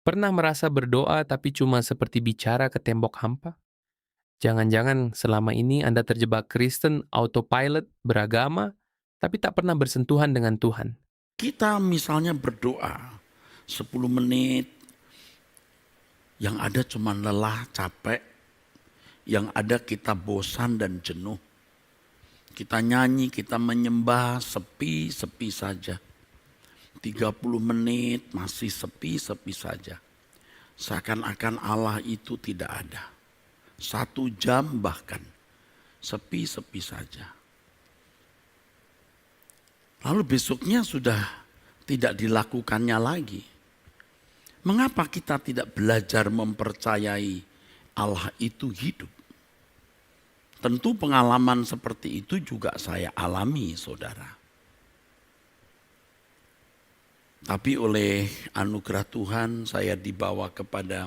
Pernah merasa berdoa tapi cuma seperti bicara ke tembok hampa? Jangan-jangan selama ini Anda terjebak Kristen autopilot beragama, tapi tak pernah bersentuhan dengan Tuhan. Kita misalnya berdoa 10 menit, yang ada cuma lelah, capek, yang ada kita bosan dan jenuh. Kita nyanyi, kita menyembah, sepi-sepi saja. 30 menit masih sepi-sepi saja. Seakan-akan Allah itu tidak ada. 1 jam bahkan, sepi-sepi saja. Lalu besoknya sudah tidak dilakukannya lagi. Mengapa kita tidak belajar mempercayai Allah itu hidup? Tentu pengalaman seperti itu juga saya alami, saudara. Tapi oleh anugerah Tuhan saya dibawa kepada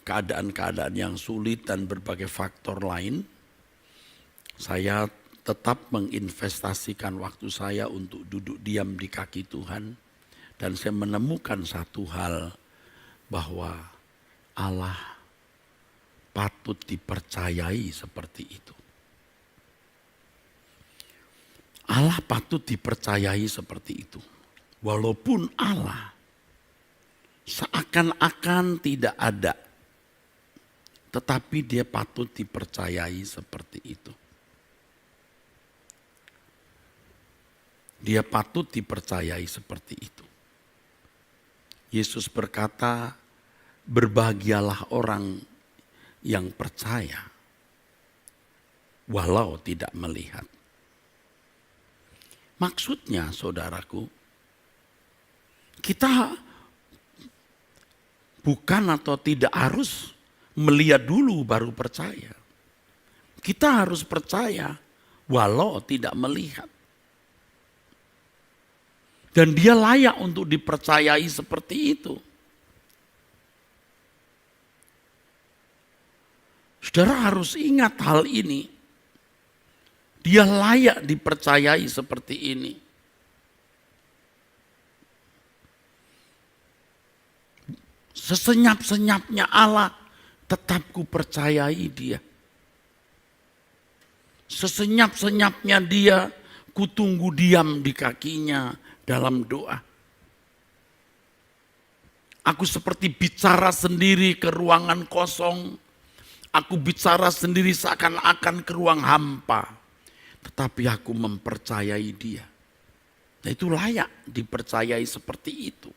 keadaan-keadaan yang sulit dan berbagai faktor lain. Saya tetap menginvestasikan waktu saya untuk duduk diam di kaki Tuhan. Dan saya menemukan satu hal, bahwa Allah patut dipercayai seperti itu. Allah patut dipercayai seperti itu. Walaupun Allah seakan-akan tidak ada, tetapi dia patut dipercayai seperti itu. Dia patut dipercayai seperti itu. Yesus berkata, berbahagialah orang yang percaya walau tidak melihat. Maksudnya, saudaraku, kita bukan atau tidak harus melihat dulu baru percaya. Kita harus percaya walau tidak melihat. Dan dia layak untuk dipercayai seperti itu. Saudara harus ingat hal ini. Dia layak dipercayai seperti ini. Sesenyap-senyapnya Allah, tetap kupercayai dia. Sesenyap-senyapnya dia, kutunggu diam di kakinya dalam doa. Aku seperti bicara sendiri ke ruangan kosong. Aku bicara sendiri seakan-akan ke ruang hampa. Tetapi aku mempercayai dia. Nah, itu layak dipercayai seperti itu.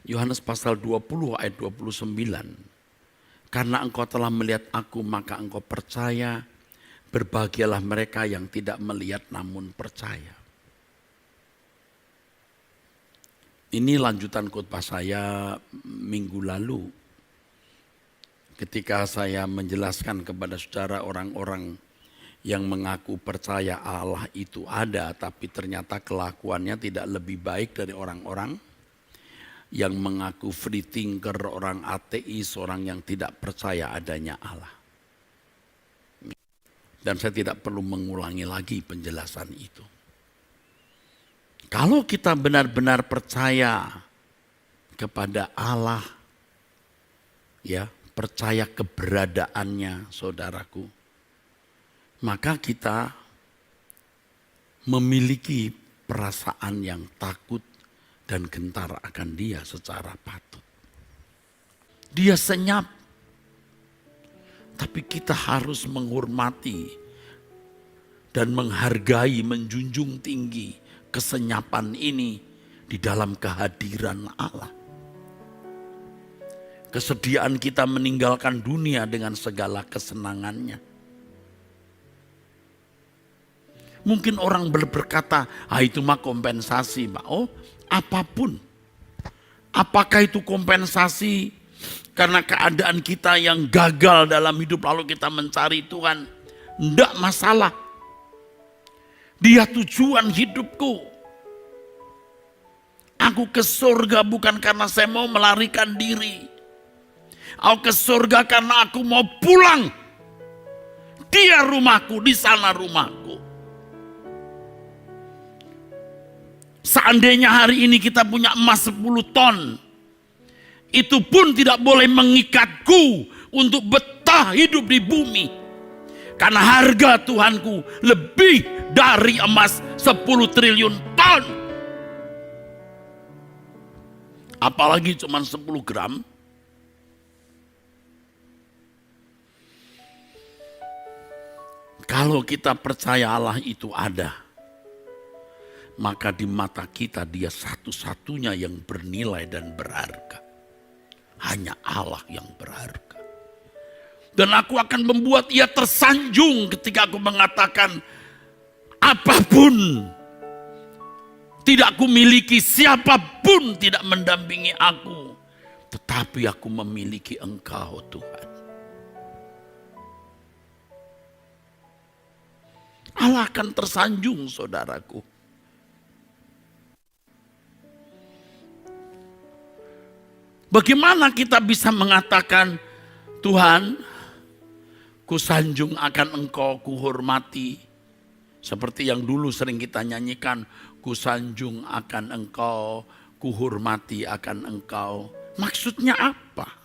Yohanes pasal 20 ayat 29. Karena engkau telah melihat aku, maka engkau percaya. Berbahagialah mereka yang tidak melihat namun percaya. Ini lanjutan khotbah saya minggu lalu. Ketika saya menjelaskan kepada saudara orang-orang yang mengaku percaya Allah itu ada, tapi ternyata kelakuannya tidak lebih baik dari orang-orang yang mengaku free thinker, orang ateis, orang yang tidak percaya adanya Allah. Dan saya tidak perlu mengulangi lagi penjelasan itu. Kalau kita benar-benar percaya kepada Allah, ya, percaya keberadaannya, saudaraku, maka kita memiliki perasaan yang takut dan gentar akan dia secara patut. Dia senyap, tapi kita harus menghormati dan menghargai, menjunjung tinggi kesenyapan ini di dalam kehadiran Allah. Kesediaan kita meninggalkan dunia dengan segala kesenangannya. Mungkin orang berkata, itu mah kompensasi, Pak. Oh, apapun. Apakah itu kompensasi karena keadaan kita yang gagal dalam hidup lalu kita mencari Tuhan? Tidak masalah. Dia tujuan hidupku. Aku ke surga bukan karena saya mau melarikan diri. Aku ke surga karena aku mau pulang. Dia rumahku, di sana rumahku. Seandainya hari ini kita punya emas 10 ton, itu pun tidak boleh mengikatku untuk betah hidup di bumi. Karena harga Tuhanku lebih dari emas 10 triliun ton. Apalagi cuma 10 gram. Kalau kita percaya Allah itu ada, maka di mata kita dia satu-satunya yang bernilai dan berharga. Hanya Allah yang berharga. Dan aku akan membuat ia tersanjung ketika aku mengatakan, apapun tidak aku miliki, siapapun tidak mendampingi aku, tetapi aku memiliki Engkau Tuhan. Allah akan tersanjung, saudaraku. Bagaimana kita bisa mengatakan, Tuhan, kusanjung akan Engkau, kuhormati. Seperti yang dulu sering kita nyanyikan, kusanjung akan Engkau, kuhormati akan Engkau. Maksudnya apa?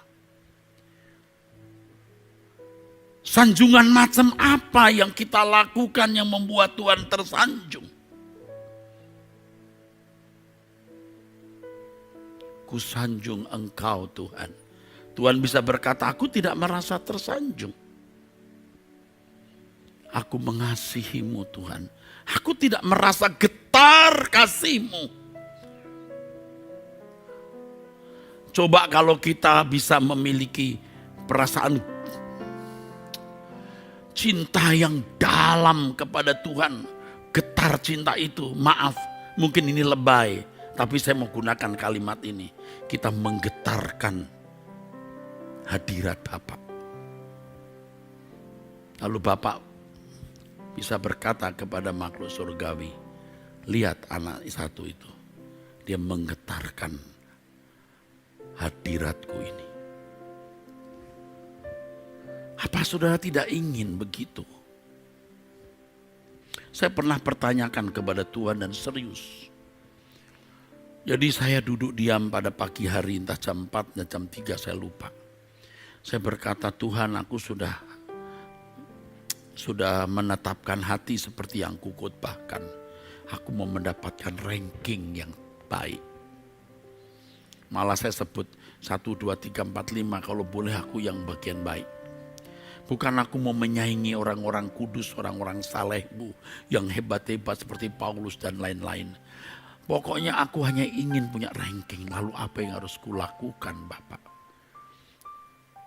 Sanjungan macam apa yang kita lakukan yang membuat Tuhan tersanjung? Kusanjung Engkau Tuhan. Tuhan bisa berkata, aku tidak merasa tersanjung. Aku mengasihimu Tuhan. Aku tidak merasa getar kasih-Mu. Coba kalau kita bisa memiliki perasaan cinta yang dalam kepada Tuhan. Getar cinta itu, maaf, mungkin ini lebay, tapi saya mau gunakan kalimat ini. Kita menggetarkan hadirat Bapa. Lalu Bapa bisa berkata kepada makhluk surgawi, lihat anak satu itu, dia menggetarkan hadiratku ini. Apa saudara tidak ingin begitu? Saya pernah pertanyakan kepada Tuhan dan serius. Jadi saya duduk diam pada pagi hari, entah jam 4 dan jam 3 saya lupa. Saya berkata, Tuhan, aku sudah menetapkan hati seperti yang kukotbahkan. Aku mau mendapatkan ranking yang baik. Malah saya sebut 1, 2, 3, 4, 5 kalau boleh aku yang bagian baik. Bukan aku mau menyaingi orang-orang kudus, orang-orang saleh Bu, yang hebat-hebat seperti Paulus dan lain-lain. Pokoknya aku hanya ingin punya ranking, lalu apa yang harus kulakukan Bapak?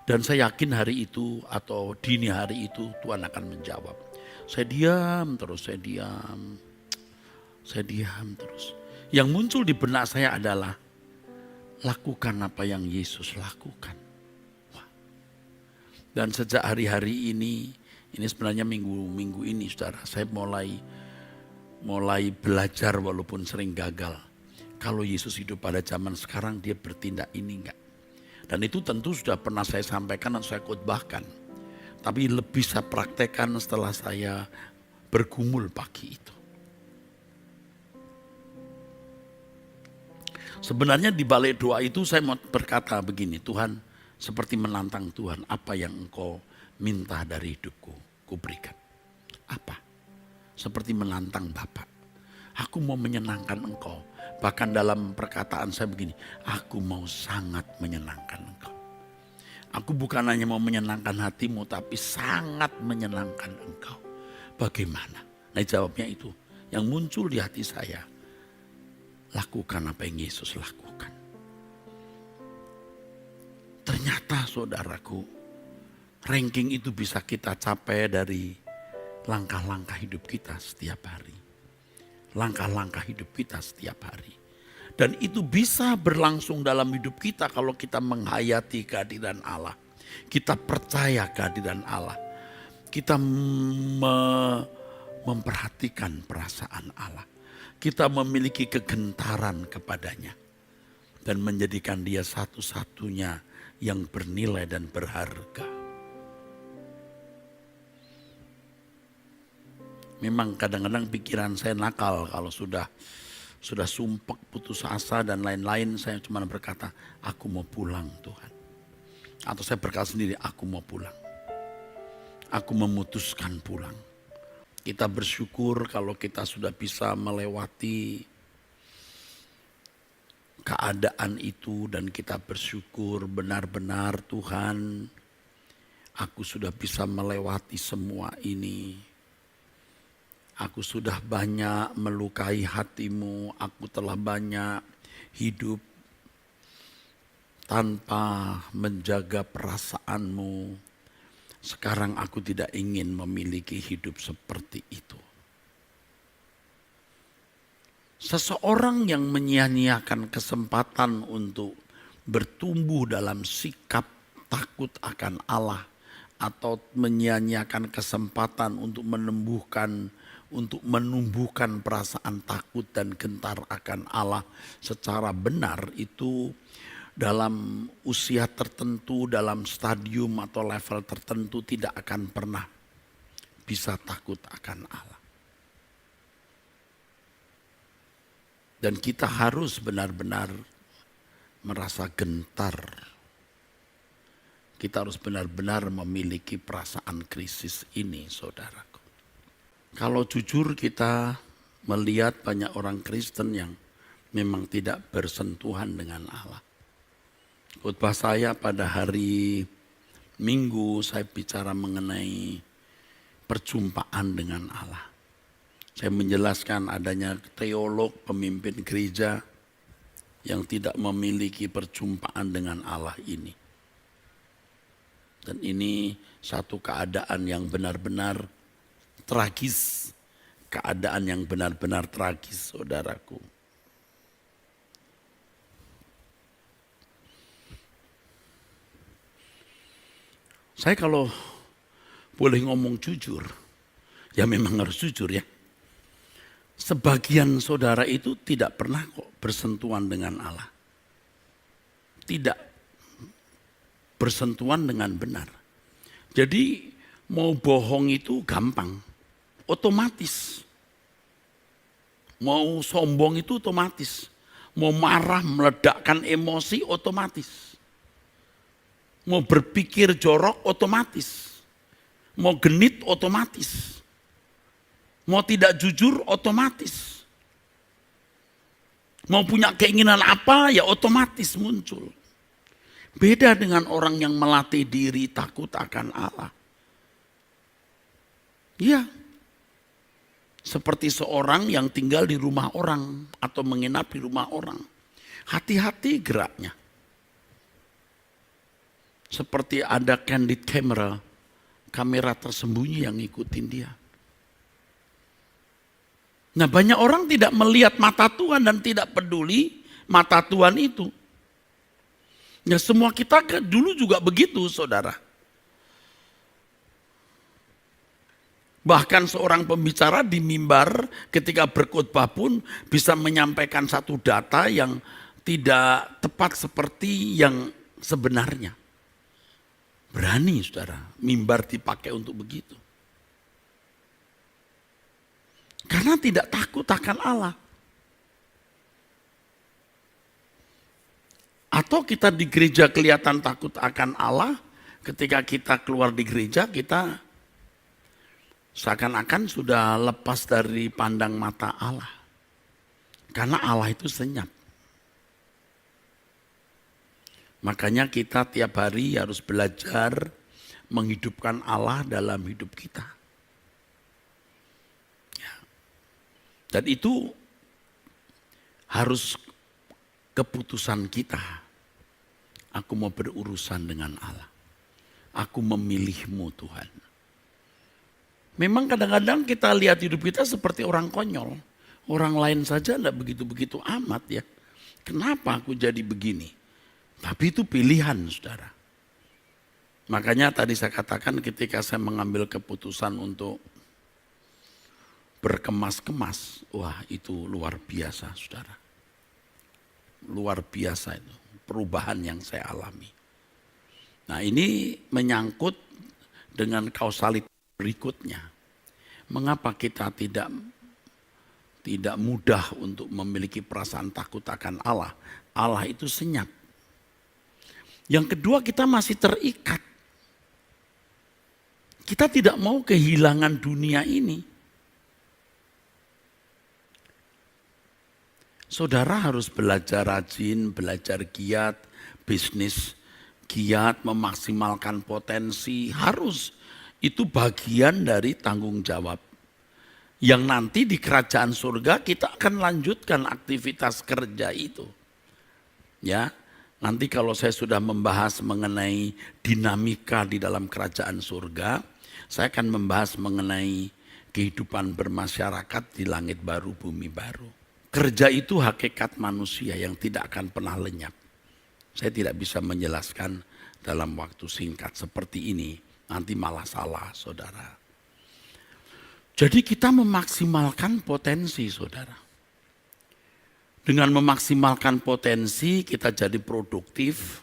Dan saya yakin hari itu atau dini hari itu Tuhan akan menjawab. Saya diam terus, saya diam terus. Yang muncul di benak saya adalah, lakukan apa yang Yesus lakukan. Wah. Dan sejak hari-hari ini sebenarnya minggu ini saudara, saya mulai belajar walaupun sering gagal. Kalau Yesus hidup pada zaman sekarang, dia bertindak ini enggak. Dan itu tentu sudah pernah saya sampaikan dan saya khotbahkan. Tapi lebih saya praktekkan setelah saya bergumul pagi itu. Sebenarnya di balik doa itu saya mau berkata begini, Tuhan, seperti menantang Tuhan, apa yang Engkau minta dari hidupku, kuberikan. Apa? Seperti menantang Bapa. Aku mau menyenangkan Engkau. Bahkan dalam perkataan saya begini, aku mau sangat menyenangkan Engkau. Aku bukan hanya mau menyenangkan hatimu, tapi sangat menyenangkan Engkau. Bagaimana? Nah jawabnya itu, yang muncul di hati saya, lakukan apa yang Yesus lakukan. Ternyata saudaraku, ranking itu bisa kita capai dari langkah-langkah hidup kita setiap hari. Langkah-langkah hidup kita setiap hari. Dan itu bisa berlangsung dalam hidup kita kalau kita menghayati kehadiran Allah. Kita percaya kehadiran Allah. Kita memperhatikan perasaan Allah. Kita memiliki kegentaran kepadanya. Dan menjadikan dia satu-satunya yang bernilai dan berharga. Memang kadang-kadang pikiran saya nakal kalau sudah sudah sumpek, putus asa dan lain-lain, saya cuma berkata, aku mau pulang Tuhan. Atau saya berkata sendiri, aku mau pulang. Aku memutuskan pulang. Kita bersyukur kalau kita sudah bisa melewati keadaan itu dan kita bersyukur benar-benar Tuhan, aku sudah bisa melewati semua ini. Aku sudah banyak melukai hatimu, aku telah banyak hidup tanpa menjaga perasaanmu. Sekarang aku tidak ingin memiliki hidup seperti itu. Seseorang yang menyia-nyiakan kesempatan untuk bertumbuh dalam sikap takut akan Allah, atau menyia-nyiakan kesempatan untuk menumbuhkan perasaan takut dan gentar akan Allah secara benar, itu dalam usia tertentu, dalam stadium atau level tertentu tidak akan pernah bisa takut akan Allah. Dan kita harus benar-benar merasa gentar. Kita harus benar-benar memiliki perasaan krisis ini, saudaraku. Kalau jujur kita melihat banyak orang Kristen yang memang tidak bersentuhan dengan Allah. Khotbah saya pada hari Minggu, saya bicara mengenai perjumpaan dengan Allah. Saya menjelaskan adanya teolog, pemimpin gereja yang tidak memiliki perjumpaan dengan Allah ini. Dan ini satu keadaan yang benar-benar tragis. Keadaan yang benar-benar tragis, saudaraku. Saya kalau boleh ngomong jujur, ya memang harus jujur ya. Sebagian saudara itu tidak pernah kok bersentuhan dengan Allah. Tidak bersentuhan dengan benar. Jadi mau bohong itu gampang, otomatis. Mau sombong itu otomatis. Mau marah, meledakkan emosi otomatis. Mau berpikir jorok otomatis. Mau genit otomatis. Mau tidak jujur otomatis. Mau punya keinginan apa ya otomatis muncul. Beda dengan orang yang melatih diri takut akan Allah. Ya, seperti seorang yang tinggal di rumah orang atau menginap di rumah orang. Hati-hati geraknya. Seperti ada candid camera, kamera tersembunyi yang ngikutin dia. Nah, banyak orang tidak melihat mata Tuhan dan tidak peduli mata Tuhan itu. Ya, semua kita dulu juga begitu, saudara. Bahkan seorang pembicara di mimbar ketika berkhotbah pun bisa menyampaikan satu data yang tidak tepat seperti yang sebenarnya. Berani, saudara, mimbar dipakai untuk begitu. Karena tidak takut akan Allah. Atau kita di gereja kelihatan takut akan Allah, ketika kita keluar di gereja kita seakan-akan sudah lepas dari pandang mata Allah. Karena Allah itu senyap. Makanya kita tiap hari harus belajar menghidupkan Allah dalam hidup kita. Dan itu harus keputusan kita. Aku mau berurusan dengan Allah. Aku memilihmu Tuhan. Memang kadang-kadang kita lihat hidup kita seperti orang konyol. Orang lain saja tidak begitu-begitu amat ya. Kenapa aku jadi begini? Tapi itu pilihan, saudara. Makanya tadi saya katakan ketika saya mengambil keputusan untuk berkemas-kemas, wah itu luar biasa, saudara. Luar biasa itu perubahan yang saya alami. Nah, ini menyangkut dengan kausalitas berikutnya. Mengapa kita tidak tidak mudah untuk memiliki perasaan takut akan Allah. Allah itu senyap. Yang kedua, kita masih terikat. Kita tidak mau kehilangan dunia ini. Saudara harus belajar rajin, belajar giat, bisnis giat, memaksimalkan potensi, harus. Itu bagian dari tanggung jawab. Yang nanti di kerajaan surga kita akan lanjutkan aktivitas kerja itu. Ya, nanti kalau saya sudah membahas mengenai dinamika di dalam kerajaan surga, saya akan membahas mengenai kehidupan bermasyarakat di langit baru, bumi baru. Kerja itu hakikat manusia yang tidak akan pernah lenyap. Saya tidak bisa menjelaskan dalam waktu singkat seperti ini. Nanti malah salah, saudara. Jadi kita memaksimalkan potensi, saudara. Dengan memaksimalkan potensi kita jadi produktif.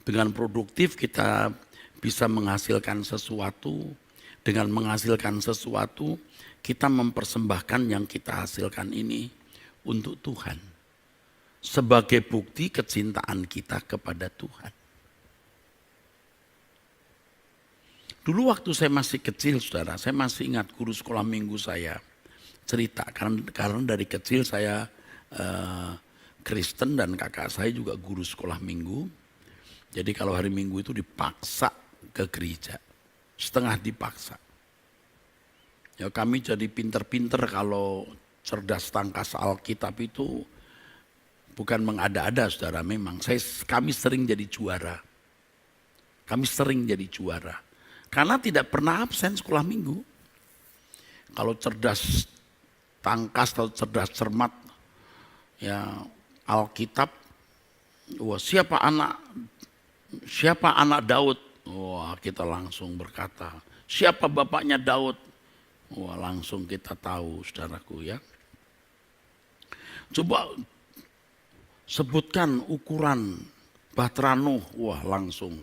Dengan produktif kita bisa menghasilkan sesuatu. Dengan menghasilkan sesuatu kita mempersembahkan yang kita hasilkan ini untuk Tuhan. Sebagai bukti kecintaan kita kepada Tuhan. Dulu waktu saya masih kecil, saudara, saya masih ingat guru sekolah minggu saya cerita. Karena dari kecil saya Kristen dan kakak saya juga guru sekolah minggu. Jadi kalau hari Minggu itu dipaksa ke gereja, setengah dipaksa. Ya kami jadi pinter-pinter kalau cerdas tangkas Alkitab itu bukan mengada-ada, saudara. Memang kami sering jadi juara. Kami sering jadi juara. Karena tidak pernah absen sekolah minggu. Kalau cerdas tangkas atau cerdas cermat, ya Alkitab, wah, siapa anak Daud? Wah, kita langsung berkata, siapa bapaknya Daud? Wah, langsung kita tahu, saudaraku ya. Coba sebutkan ukuran Bahtera Nuh, wah langsung.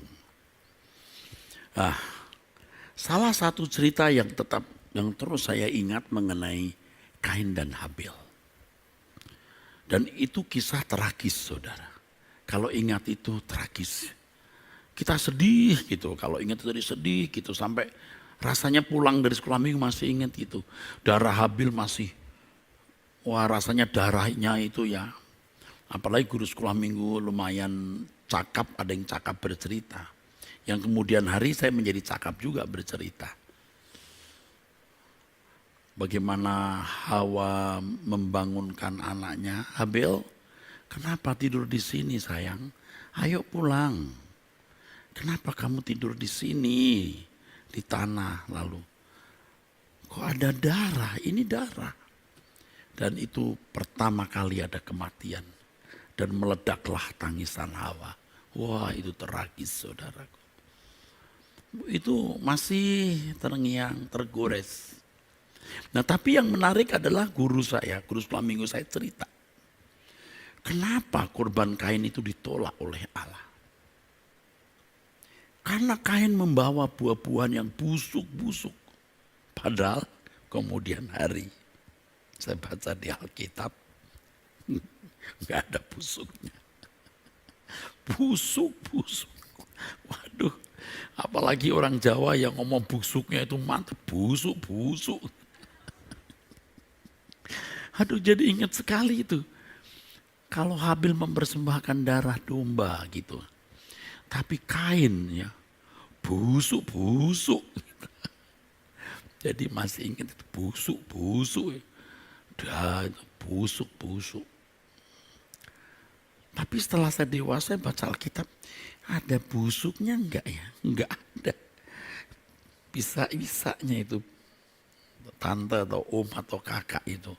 Salah satu cerita yang terus saya ingat mengenai Kain dan Habil. Dan itu kisah tragis, saudara. Kalau ingat itu tragis. Kita sedih gitu, kalau ingat itu tadi sedih gitu. Sampai rasanya pulang dari sekolah minggu masih ingat itu. Darah Habil masih, wah rasanya darahnya itu ya. Apalagi guru sekolah minggu lumayan cakap, ada yang cakap bercerita. Yang kemudian hari saya menjadi cakap juga bercerita. Bagaimana Hawa membangunkan anaknya, Habil, kenapa tidur di sini sayang? Ayo pulang. Kenapa kamu tidur di sini, di tanah lalu? Kok ada darah? Ini darah. Dan itu pertama kali ada kematian. Dan meledaklah tangisan Hawa. Wah, itu tragis, saudaraku. Itu masih terngiang, tergores. Nah, tapi yang menarik adalah guru sekolah minggu saya cerita. Kenapa korban Kain itu ditolak oleh Allah? Karena Kain membawa buah-buahan yang busuk-busuk. Padahal kemudian hari, saya baca di Alkitab, nggak ada busuknya. Busuk-busuk. Waduh, apalagi orang Jawa yang ngomong busuknya itu mantap. Busuk-busuk. Aduh, jadi ingat sekali itu. Kalau Habil mempersembahkan darah domba gitu. Tapi Kain ya, busuk-busuk. Jadi masih ingat itu busuk-busuk. Dah, busuk-busuk. Tapi setelah saya dewasa baca Alkitab, ada busuknya enggak ya? Enggak ada. Bisa-bisanya itu tante atau om atau kakak itu.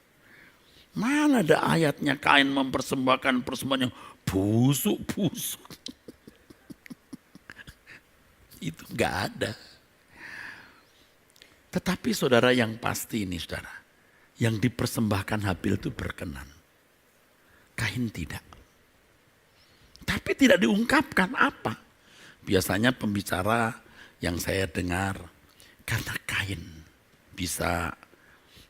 Mana ada ayatnya Kain mempersembahkan persembahan yang busuk-busuk. Itu enggak ada. Tetapi saudara yang pasti ini saudara, yang dipersembahkan Habil itu berkenan. Kain tidak. Tapi tidak diungkapkan apa. Biasanya pembicara yang saya dengar, karena Kain bisa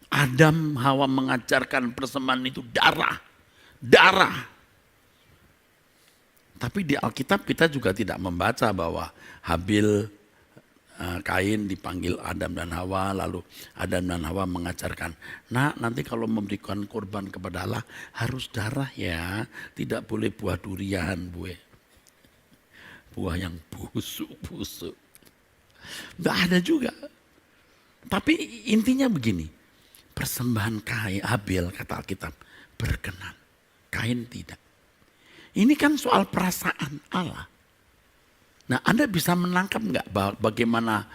Adam, Hawa mengajarkan persembahan itu darah. Darah. Tapi di Alkitab kita juga tidak membaca bahwa Habil, Kain dipanggil Adam dan Hawa, lalu Adam dan Hawa mengajarkan, nah nanti kalau memberikan korban kepada Allah harus darah ya, tidak boleh buah durian, buah yang busuk-busuk. Tidak ada juga. Tapi intinya begini, persembahan Kain, Habil kata Alkitab berkenan, Kain tidak. Ini kan soal perasaan Allah. Nah, Anda bisa menangkap nggak bagaimana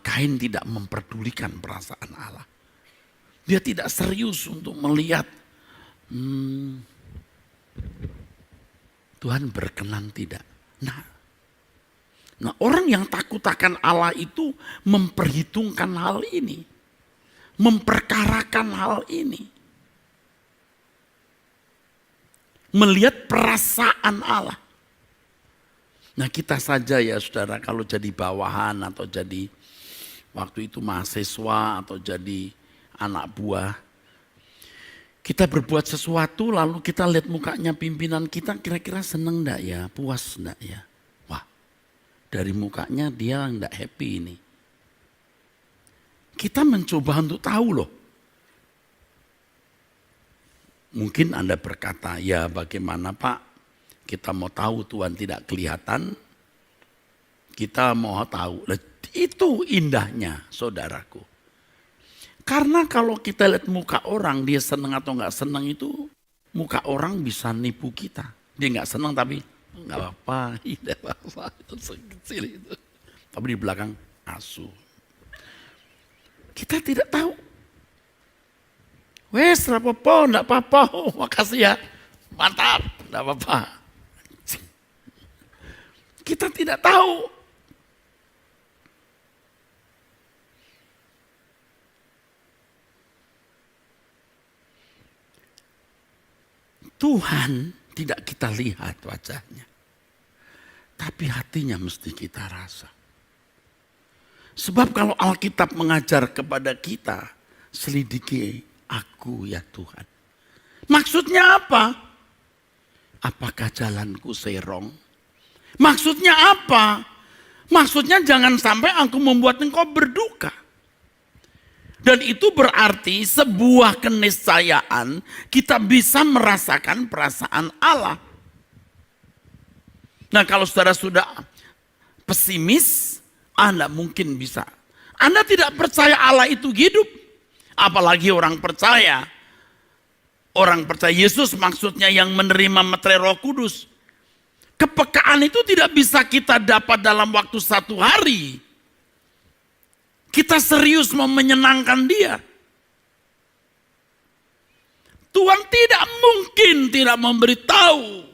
Kain tidak memperdulikan perasaan Allah? Dia tidak serius untuk melihat Tuhan berkenan tidak. Nah, orang yang takut akan Allah itu memperhitungkan hal ini, memperkarakan hal ini, melihat perasaan Allah. Nah, kita saja ya saudara, kalau jadi bawahan atau jadi waktu itu mahasiswa atau jadi anak buah, kita berbuat sesuatu lalu kita lihat mukanya pimpinan kita, kira-kira seneng enggak ya, puas enggak ya. Wah, dari mukanya dia enggak happy ini. Kita mencoba untuk tahu loh. Mungkin Anda berkata, ya bagaimana Pak? Kita mau tahu Tuhan tidak kelihatan, kita mau tahu. Itu indahnya saudaraku. Karena kalau kita lihat muka orang, dia senang atau enggak senang itu, muka orang bisa nipu kita. Dia enggak senang tapi enggak apa-apa, tidak apa-apa, sekecil itu. Tapi di belakang asu. Kita tidak tahu. Wes, apa-apa, enggak apa-apa, oh, makasih ya, mantap, enggak apa-apa. Kita tidak tahu. Tuhan tidak kita lihat wajahnya. Tapi hatinya mesti kita rasa. Sebab kalau Alkitab mengajar kepada kita, selidiki aku ya Tuhan. Maksudnya apa? Apakah jalanku serong? Maksudnya apa? Maksudnya jangan sampai aku membuat engkau berduka. Dan itu berarti sebuah keniscayaan kita bisa merasakan perasaan Allah. Nah, kalau saudara sudah pesimis, Anda mungkin bisa. Anda tidak percaya Allah itu hidup. Apalagi orang percaya. Orang percaya Yesus maksudnya yang menerima meterai Roh Kudus. Kepekaan itu tidak bisa kita dapat dalam waktu satu hari. Kita serius mau menyenangkan dia. Tuhan tidak mungkin tidak memberitahu